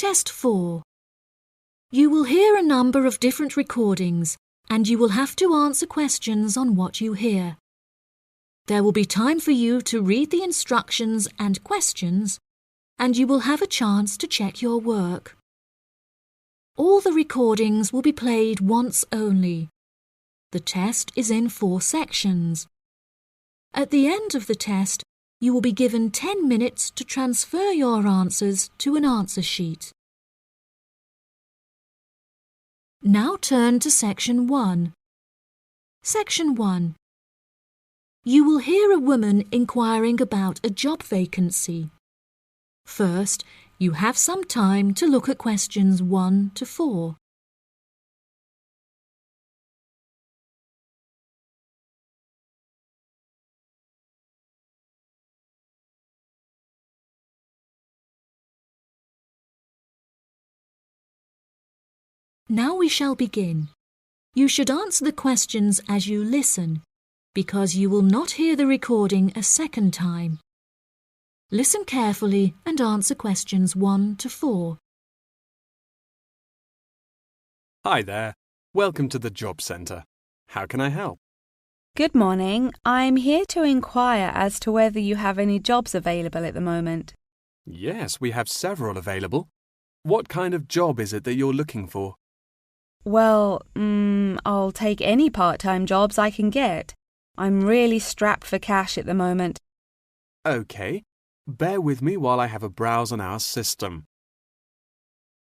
Test 4. You will hear a number of different recordings and you will have to answer questions on what you hear. There will be time for you to read the instructions and questions, and you will have a chance to check your work. All the recordings will be played once only. The test is in 4 sections. At the end of the test, you will be given 10 minutes to transfer your answers to an answer sheet. Now turn to Section 1. Section 1. You will hear a woman inquiring about a job vacancy. First, you have some time to look at questions 1 to 4. Now we shall begin. You should answer the questions as you listen, because you will not hear the recording a second time. Listen carefully and answer questions 1 to 4. Hi there. Welcome to the Job Centre. How can I help? Good morning. I'm here to inquire as to whether you have any jobs available at the moment. Yes, we have several available. What kind of job is it that you're looking for? Well, I'll take any part-time jobs I can get. I'm really strapped for cash at the moment. OK. Bear with me while I have a browse on our system.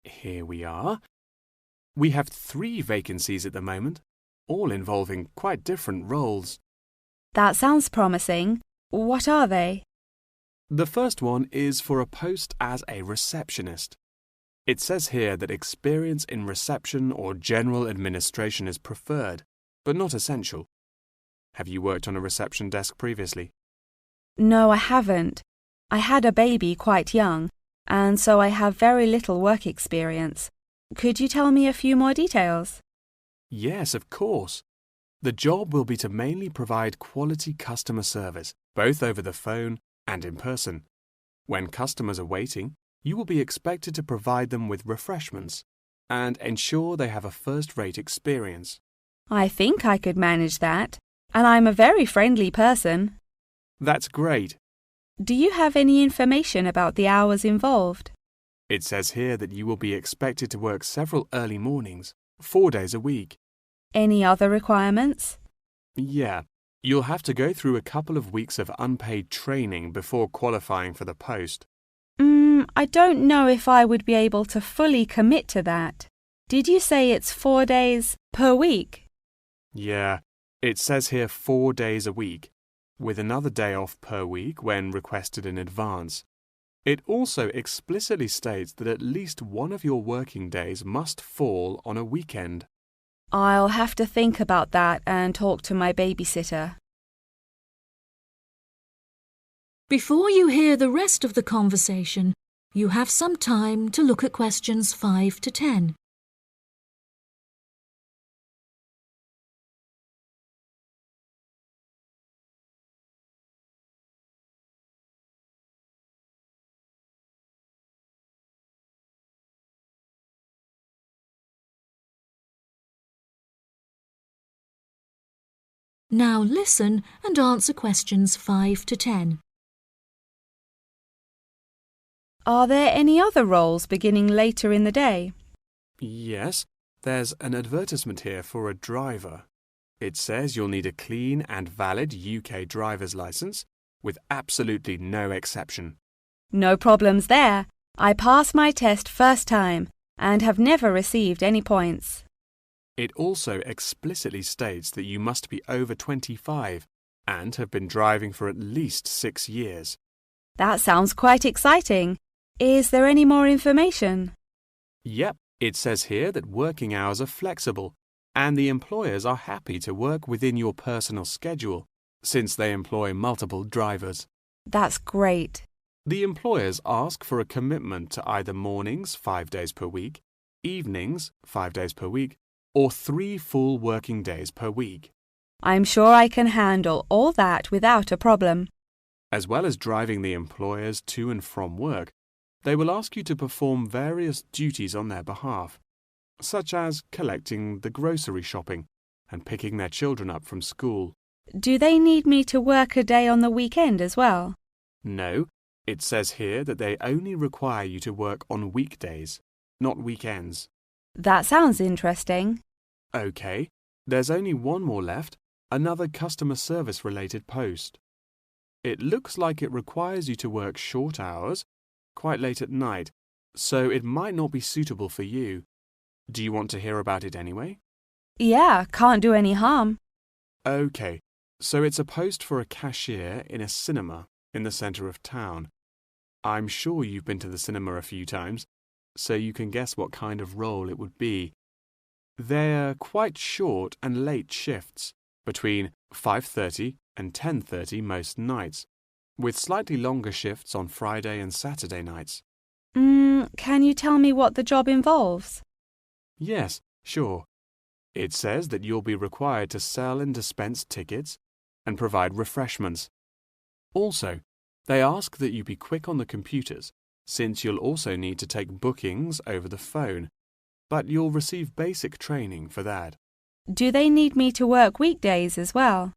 Here we are. We have 3 vacancies at the moment, all involving quite different roles. That sounds promising. What are they? The first one is for a post as a receptionist. It says here that experience in reception or general administration is preferred, but not essential. Have you worked on a reception desk previously? No, I haven't. I had a baby quite young, and so I have very little work experience. Could you tell me a few more details? Yes, of course. The job will be to mainly provide quality customer service, both over the phone and in person. When customers are waiting, you will be expected to provide them with refreshments and ensure they have a first-rate experience. I think I could manage that, and I'm a very friendly person. That's great. Do you have any information about the hours involved? It says here that you will be expected to work several early mornings, 4 days a week. Any other requirements? Yeah, you'll have to go through a couple of weeks of unpaid training before qualifying for the post. I don't know if I would be able to fully commit to that. Did you say it's 4 days per week? Yeah, it says here 4 days a week, with another day off per week when requested in advance. It also explicitly states that at least one of your working days must fall on a weekend. I'll have to think about that and talk to my babysitter. Before you hear the rest of the conversation, you have some time to look at questions 5 to 10. Now listen and answer questions 5 to 10. Are there any other roles beginning later in the day? Yes, there's an advertisement here for a driver. It says you'll need a clean and valid UK driver's licence, with absolutely no exception. No problems there. I passed my test first time and have never received any points. It also explicitly states that you must be over 25 and have been driving for at least 6 years. That sounds quite exciting. Is there any more information? Yep, it says here that working hours are flexible and the employers are happy to work within your personal schedule since they employ multiple drivers. That's great. The employers ask for a commitment to either mornings 5 days per week, evenings 5 days per week, or 3 full working days per week. I'm sure I can handle all that without a problem. As well as driving the employers to and from work, They will ask you to perform various duties on their behalf, such as collecting the grocery shopping and picking their children up from school. Do they need me to work a day on the weekend as well? No, it says here that they only require you to work on weekdays, not weekends. That sounds interesting. OK, there's only one more left, another customer service related post. It looks like it requires you to work short hours, quite late at night, so it might not be suitable for you. Do you want to hear about it anyway? Yeah, can't do any harm. OK, so it's a post for a cashier in a cinema in the centre of town. I'm sure you've been to the cinema a few times, so you can guess what kind of role it would be. They're quite short and late shifts, between 5:30 and 10:30 most nights, with slightly longer shifts on Friday and Saturday nights. Can you tell me what the job involves? Yes, sure. It says that you'll be required to sell and dispense tickets and provide refreshments. Also, they ask that you be quick on the computers, since you'll also need to take bookings over the phone, but you'll receive basic training for that. Do they need me to work weekdays as well?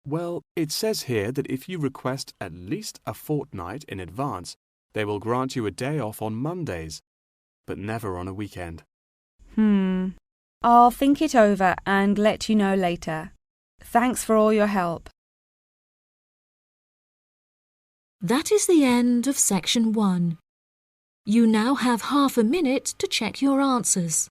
Well, it says here that if you request at least a fortnight in advance, they will grant you a day off on Mondays, but never on a weekend. I'll think it over and let you know later. Thanks for all your help. That is the end of section 1. You now have half a minute to check your answers.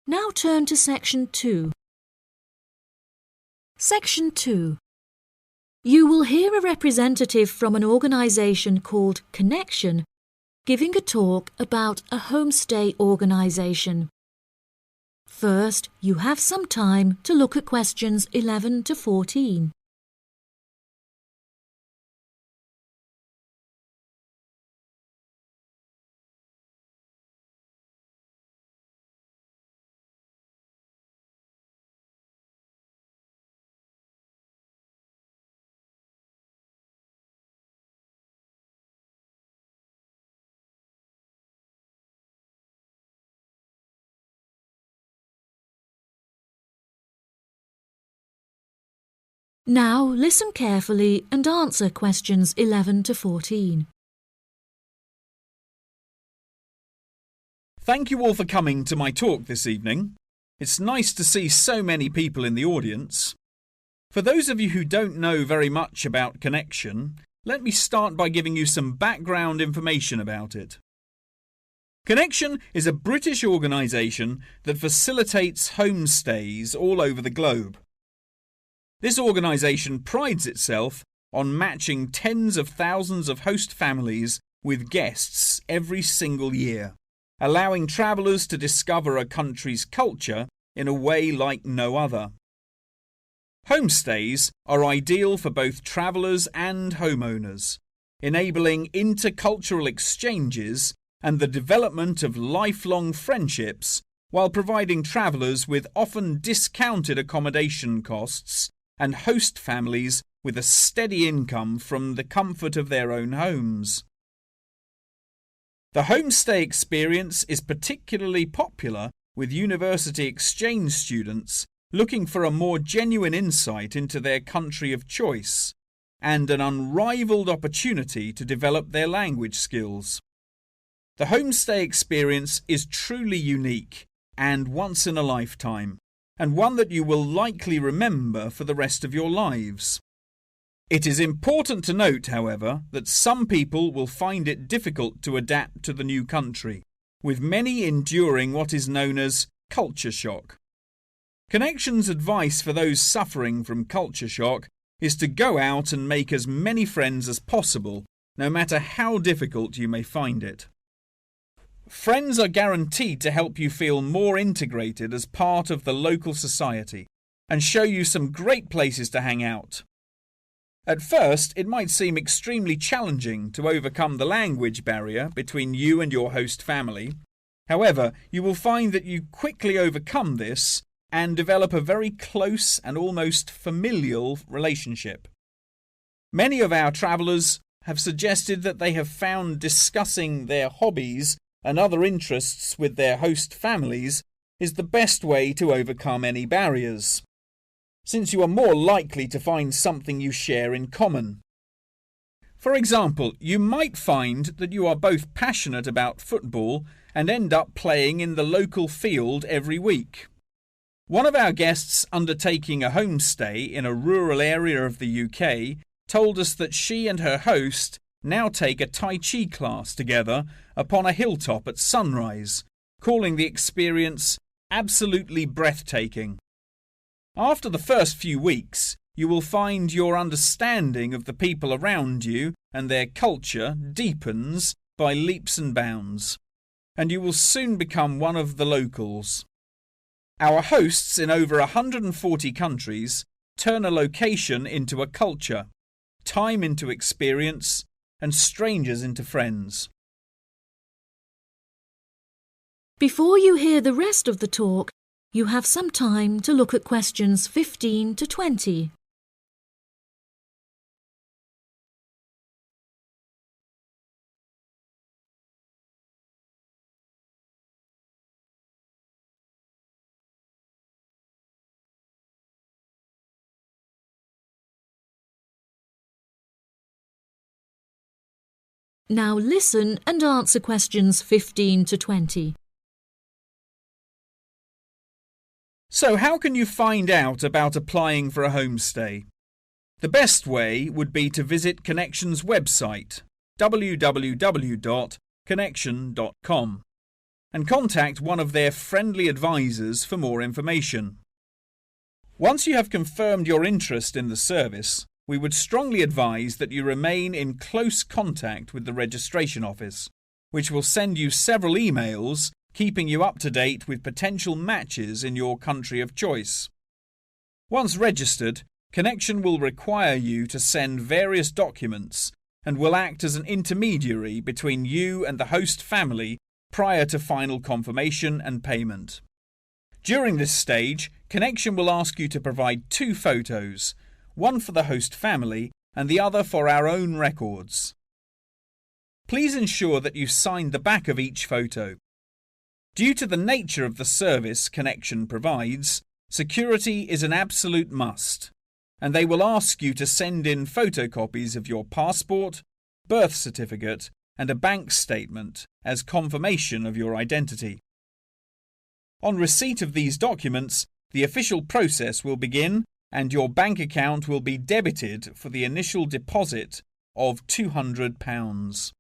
Now turn to section 2. Section 2. You will hear a representative from an organisation called Connection giving a talk about a homestay organisation. First, you have some time to look at questions 11 to 14. Now listen carefully and answer questions 11 to 14. Thank you all for coming to my talk this evening. It's nice to see so many people in the audience. For those of you who don't know very much about Connection, let me start by giving you some background information about it. Connection is a British organisation that facilitates homestays all over the globe. This organisation prides itself on matching tens of thousands of host families with guests every single year, allowing travellers to discover a country's culture in a way like no other. Homestays are ideal for both travellers and homeowners, enabling intercultural exchanges and the development of lifelong friendships while providing travellers with often discounted accommodation costs and host families with a steady income from the comfort of their own homes. The homestay experience is particularly popular with university exchange students looking for a more genuine insight into their country of choice and an unrivaled opportunity to develop their language skills. The homestay experience is truly unique and once in a lifetime, and one that you will likely remember for the rest of your lives. It is important to note, however, that some people will find it difficult to adapt to the new country, with many enduring what is known as culture shock. Connection's advice for those suffering from culture shock is to go out and make as many friends as possible, no matter how difficult you may find it. friends are guaranteed to help you feel more integrated as part of the local society and show you some great places to hang out. At first, it might seem extremely challenging to overcome the language barrier between you and your host family. However, you will find that you quickly overcome this and develop a very close and almost familial relationship. Many of our travellers have suggested that they have found discussing their hobbies and other interests with their host families is the best way to overcome any barriers, since you are more likely to find something you share in common. For example, you might find that you are both passionate about football and end up playing in the local field every week. One of our guests undertaking a homestay in a rural area of the UK told us that she and her host now take a Tai Chi class together upon a hilltop at sunrise, calling the experience absolutely breathtaking. After the first few weeks, you will find your understanding of the people around you and their culture deepens by leaps and bounds, and you will soon become one of the locals. Our hosts in over 140 countries turn a location into a culture, time into experience, and strangers into friends. Before you hear the rest of the talk, you have some time to look at questions 15 to 20. Now listen and answer questions 15 to 20. So how can you find out about applying for a homestay? The best way would be to visit Connection's website, www.connection.com, and contact one of their friendly advisors for more information. Once you have confirmed your interest in the service, we would strongly advise that you remain in close contact with the registration office, which will send you several emails keeping you up to date with potential matches in your country of choice. Once registered, Connection will require you to send various documents and will act as an intermediary between you and the host family prior to final confirmation and payment. During this stage, Connection will ask you to provide 2 photos, one for the host family and the other for our own records. Please ensure that you sign the back of each photo. Due to the nature of the service Connection provides, security is an absolute must, and they will ask you to send in photocopies of your passport, birth certificate, and a bank statement as confirmation of your identity. On receipt of these documents, the official process will begin and your bank account will be debited for the initial deposit of £200.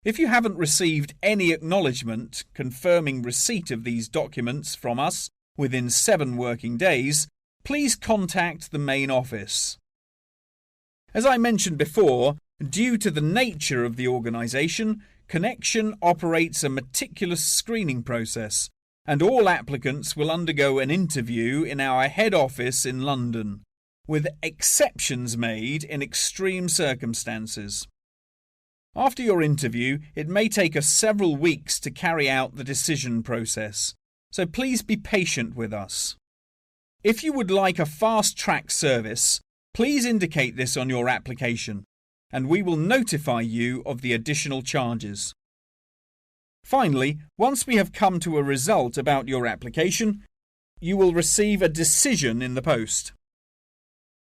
If you haven't received any acknowledgement confirming receipt of these documents from us within 7 working days, please contact the main office. As I mentioned before, due to the nature of the organisation, Connection operates a meticulous screening process, and all applicants will undergo an interview in our head office in London, with exceptions made in extreme circumstances. After your interview, it may take us several weeks to carry out the decision process, so please be patient with us. If you would like a fast-track service, please indicate this on your application, and we will notify you of the additional charges. Finally, once we have come to a result about your application, you will receive a decision in the post.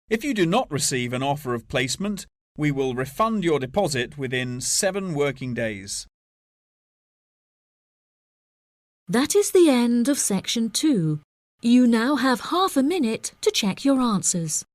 If you do not receive an offer of placement, we will refund your deposit within 7 working days. That is the end of section 2. You now have half a minute to check your answers.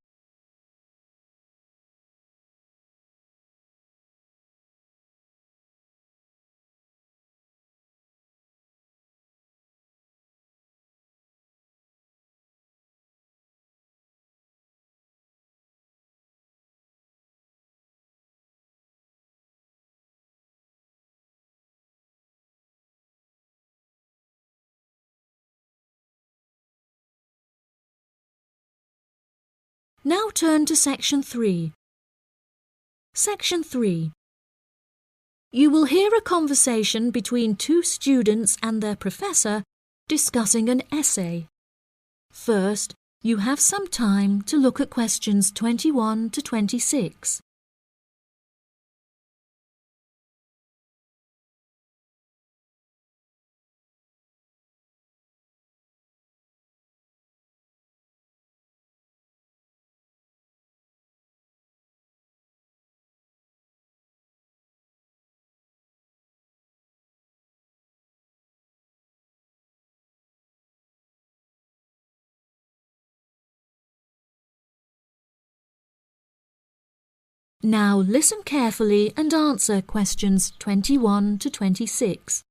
Now turn to Section 3. Section 3. You will hear a conversation between two students and their professor discussing an essay. First, you have some time to look at questions 21 to 26. Now listen carefully and answer questions 21 to 26.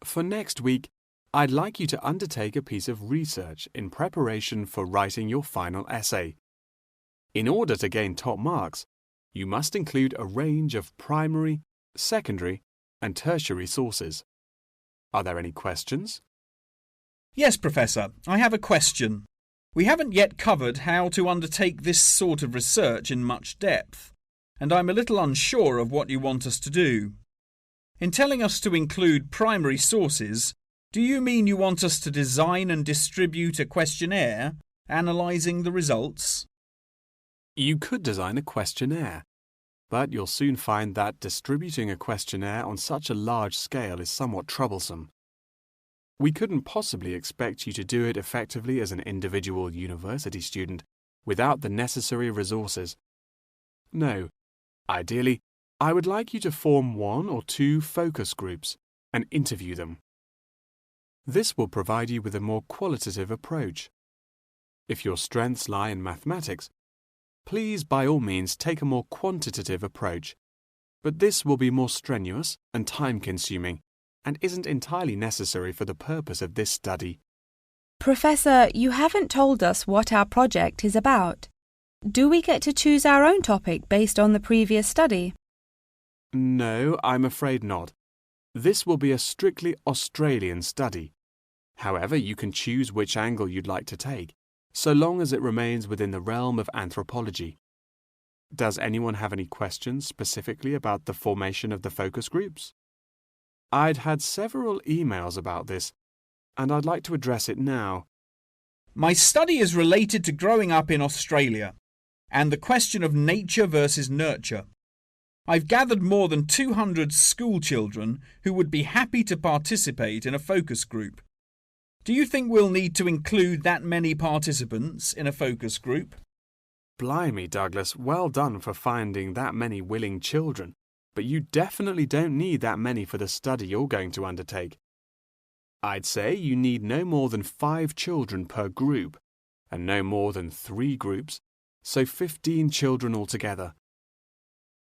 For next week, I'd like you to undertake a piece of research in preparation for writing your final essay. In order to gain top marks, you must include a range of primary, secondary, and tertiary sources. Are there any questions? Yes, Professor, I have a question. We haven't yet covered how to undertake this sort of research in much depth, and I'm a little unsure of what you want us to do. In telling us to include primary sources, do you mean you want us to design and distribute a questionnaire, analysing the results? You could design a questionnaire, but you'll soon find that distributing a questionnaire on such a large scale is somewhat troublesome. We couldn't possibly expect you to do it effectively as an individual university student without the necessary resources. No, ideally, I would like you to form 1 or 2 focus groups and interview them. This will provide you with a more qualitative approach. If your strengths lie in mathematics, please by all means take a more quantitative approach, but this will be more strenuous and time-consuming and isn't entirely necessary for the purpose of this study. Professor, you haven't told us what our project is about. Do we get to choose our own topic based on the previous study? No, I'm afraid not. This will be a strictly Australian study. However, you can choose which angle you'd like to take, so long as it remains within the realm of anthropology. Does anyone have any questions specifically about the formation of the focus groups? I'd had several emails about this, and I'd like to address it now. My study is related to growing up in Australia and the question of nature versus nurture. I've gathered more than 200 school children who would be happy to participate in a focus group. Do you think we'll need to include that many participants in a focus group? Blimey, Douglas, well done for finding that many willing children. But you definitely don't need that many for the study you're going to undertake. I'd say you need no more than 5 children per group, and no more than 3 groups, so 15 children altogether.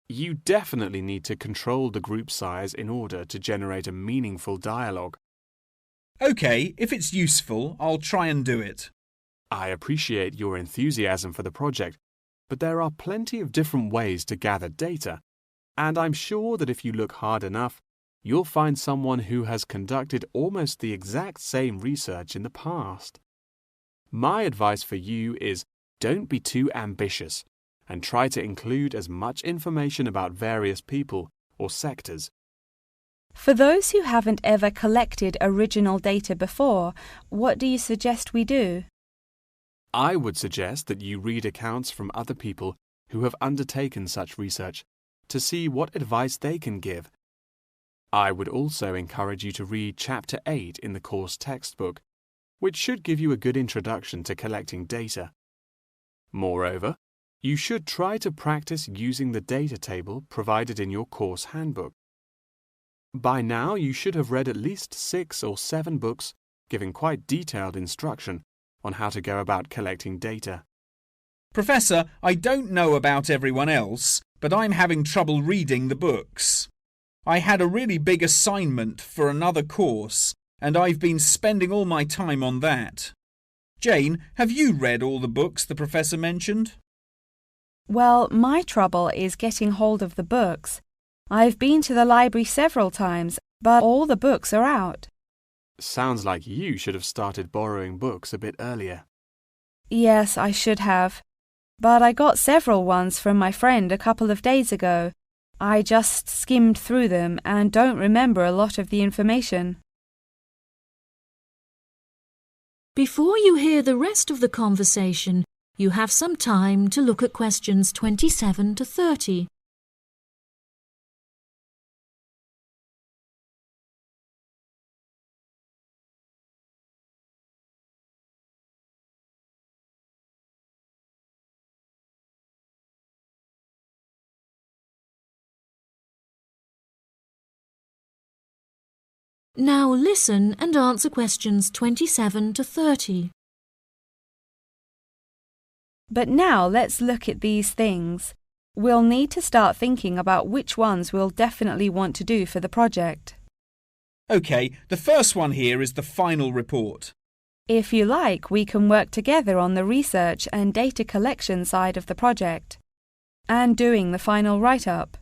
You definitely need to control the group size in order to generate a meaningful dialogue. OK, if it's useful, I'll try and do it. I appreciate your enthusiasm for the project, but there are plenty of different ways to gather data. And I'm sure that if you look hard enough, you'll find someone who has conducted almost the exact same research in the past. My advice for you is don't be too ambitious and try to include as much information about various people or sectors. For those who haven't ever collected original data before, what do you suggest we do? I would suggest that you read accounts from other people who have undertaken such research to see what advice they can give. I would also encourage you to read Chapter 8 in the course textbook, which should give you a good introduction to collecting data. Moreover, you should try to practice using the data table provided in your course handbook. By now, you should have read at least 6 or 7 books giving quite detailed instruction on how to go about collecting data. Professor, I don't know about everyone else, but I'm having trouble reading the books. I had a really big assignment for another course, and I've been spending all my time on that. Jane, have you read all the books the Professor mentioned? Well, my trouble is getting hold of the books. I've been to the library several times, but all the books are out. Sounds like you should have started borrowing books a bit earlier. Yes, I should have. But I got several ones from my friend a couple of days ago. I just skimmed through them and don't remember a lot of the information. Before you hear the rest of the conversation, you have some time to look at questions 27 to 30. Now listen and answer questions 27 to 30. But now let's look at these things. We'll need to start thinking about which ones we'll definitely want to do for the project. OK, the first one here is the final report. If you like, we can work together on the research and data collection side of the project and doing the final write-up.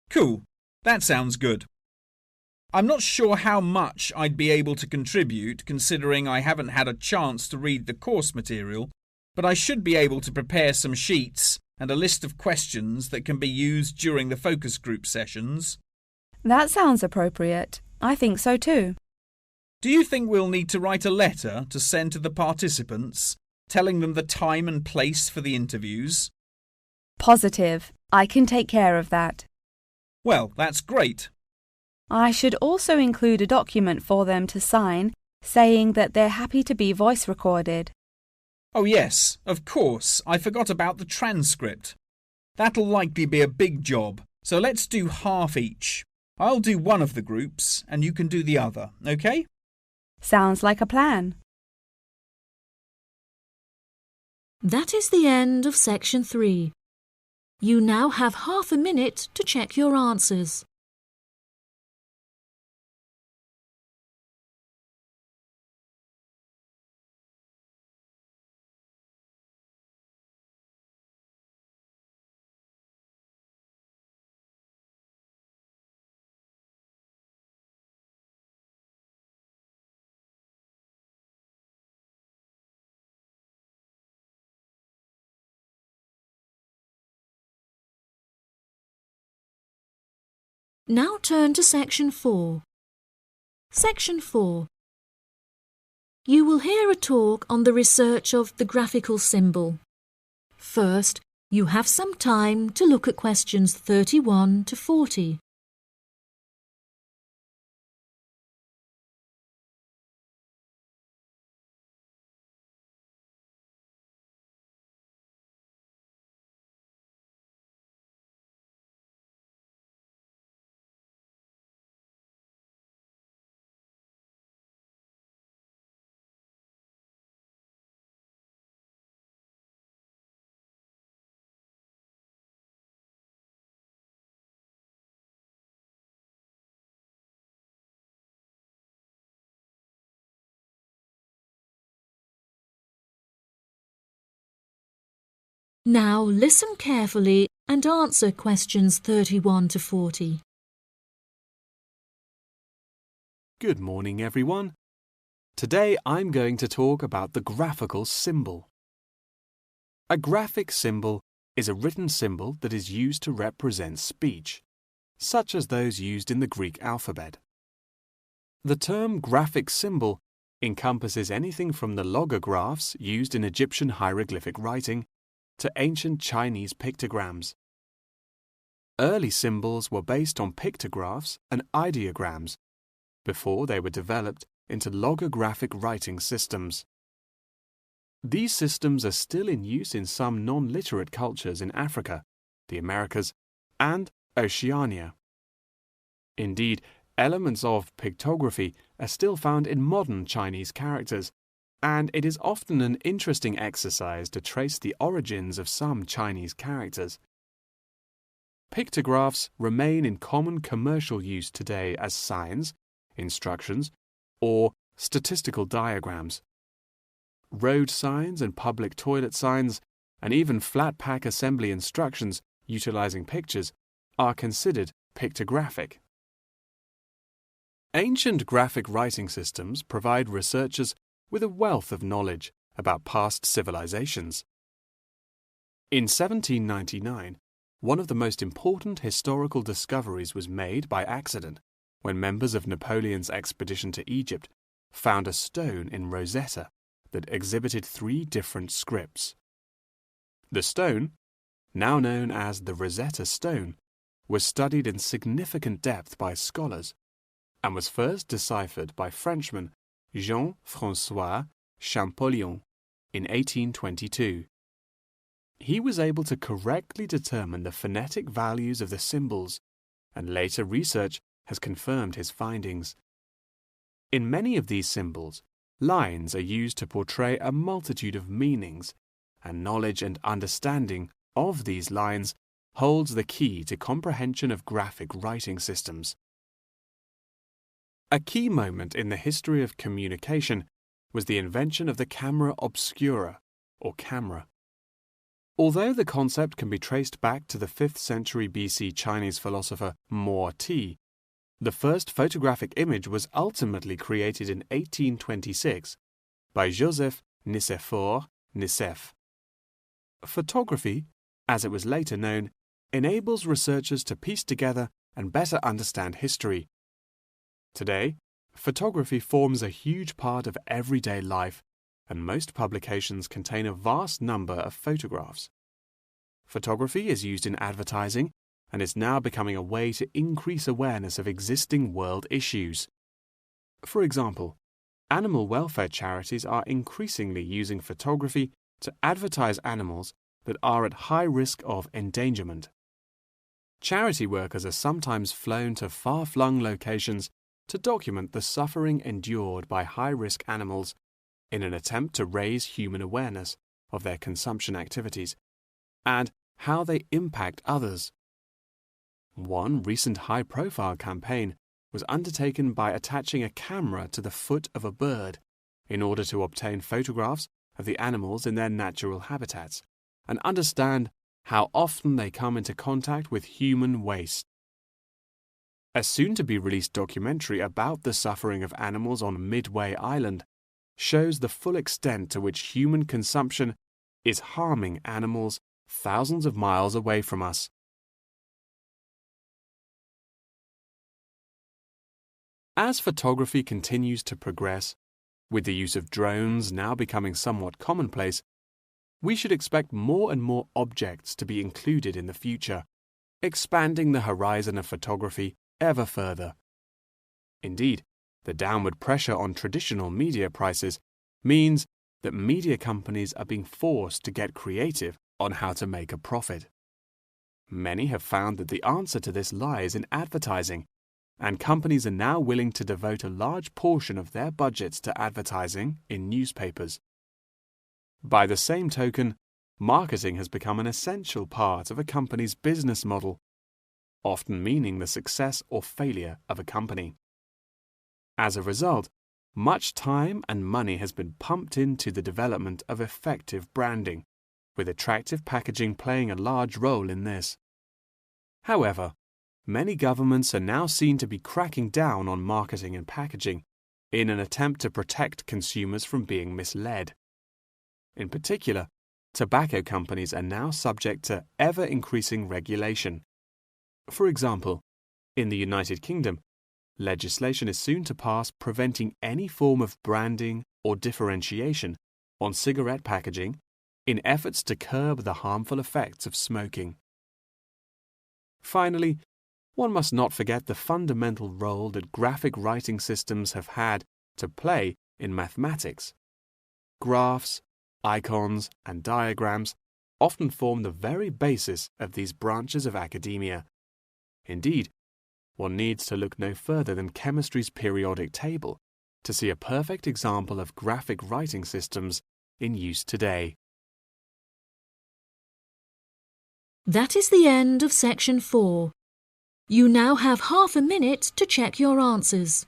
Cool, that sounds good. I'm not sure how much I'd be able to contribute considering I haven't had a chance to read the course material, but I should be able to prepare some sheets and a list of questions that can be used during the focus group sessions. That sounds appropriate. I think so too. Do you think we'll need to write a letter to send to the participants, telling them the time and place for the interviews? Positive. I can take care of that. Well, that's great. I should also include a document for them to sign saying that they're happy to be voice recorded. Oh yes, of course, I forgot about the transcript. That'll likely be a big job, so let's do half each. I'll do one of the groups and you can do the other, OK? Sounds like a plan. That is the end of section 3. You now have half a minute to check your answers. Now turn to section 4. Section 4. You will hear a talk on the research of the graphical symbol. First, you have some time to look at questions 31 to 40. Now listen carefully and answer questions 31 to 40. Good morning, everyone. Today I'm going to talk about the graphical symbol. A graphic symbol is a written symbol that is used to represent speech, such as those used in the Greek alphabet. The term graphic symbol encompasses anything from the logographs used in Egyptian hieroglyphic writing to ancient Chinese pictograms. Early symbols were based on pictographs and ideograms before they were developed into logographic writing systems. These systems are still in use in some non-literate cultures in Africa, the Americas, and Oceania. Indeed, elements of pictography are still found in modern Chinese characters, and it is often an interesting exercise to trace the origins of some Chinese characters. Pictographs remain in common commercial use today as signs, instructions, or statistical diagrams. Road signs and public toilet signs, and even flat pack assembly instructions utilizing pictures, are considered pictographic. Ancient graphic writing systems provide researchers with a wealth of knowledge about past civilizations. In 1799, one of the most important historical discoveries was made by accident when members of Napoleon's expedition to Egypt found a stone in Rosetta that exhibited 3 different scripts. The stone, now known as the Rosetta Stone, was studied in significant depth by scholars and was first deciphered by Frenchman Jean-François Champollion in 1822. He was able to correctly determine the phonetic values of the symbols, and later research has confirmed his findings. In many of these symbols, lines are used to portray a multitude of meanings, and knowledge and understanding of these lines holds the key to comprehension of graphic writing systems. A key moment in the history of communication was the invention of the camera obscura, or camera. Although the concept can be traced back to the 5th century BC Chinese philosopher Mo Ti, the first photographic image was ultimately created in 1826 by Joseph Nicéphore Nicéph. Photography, as it was later known, enables researchers to piece together and better understand history. Today, photography forms a huge part of everyday life, and most publications contain a vast number of photographs. Photography is used in advertising and is now becoming a way to increase awareness of existing world issues. For example, animal welfare charities are increasingly using photography to advertise animals that are at high risk of endangerment. Charity workers are sometimes flown to far-flung locations to document the suffering endured by high-risk animals in an attempt to raise human awareness of their consumption activities and how they impact others. One recent high-profile campaign was undertaken by attaching a camera to the foot of a bird in order to obtain photographs of the animals in their natural habitats and understand how often they come into contact with human waste. A soon-to-be-released documentary about the suffering of animals on Midway Island shows the full extent to which human consumption is harming animals thousands of miles away from us. As photography continues to progress, with the use of drones now becoming somewhat commonplace, we should expect more and more objects to be included in the future, expanding the horizon of photography ever further. Indeed, the downward pressure on traditional media prices means that media companies are being forced to get creative on how to make a profit. Many have found that the answer to this lies in advertising, and companies are now willing to devote a large portion of their budgets to advertising in newspapers. By the same token, marketing has become an essential part of a company's business model, often meaning the success or failure of a company. As a result, much time and money has been pumped into the development of effective branding, with attractive packaging playing a large role in this. However, many governments are now seen to be cracking down on marketing and packaging in an attempt to protect consumers from being misled. In particular, tobacco companies are now subject to ever-increasing regulation. For example, in the United Kingdom, legislation is soon to pass preventing any form of branding or differentiation on cigarette packaging in efforts to curb the harmful effects of smoking. Finally, one must not forget the fundamental role that graphic writing systems have had to play in mathematics. Graphs, icons, and diagrams often form the very basis of these branches of academia. Indeed, one needs to look no further than chemistry's periodic table to see a perfect example of graphic writing systems in use today. That is the end of section 4. You now have half a minute to check your answers.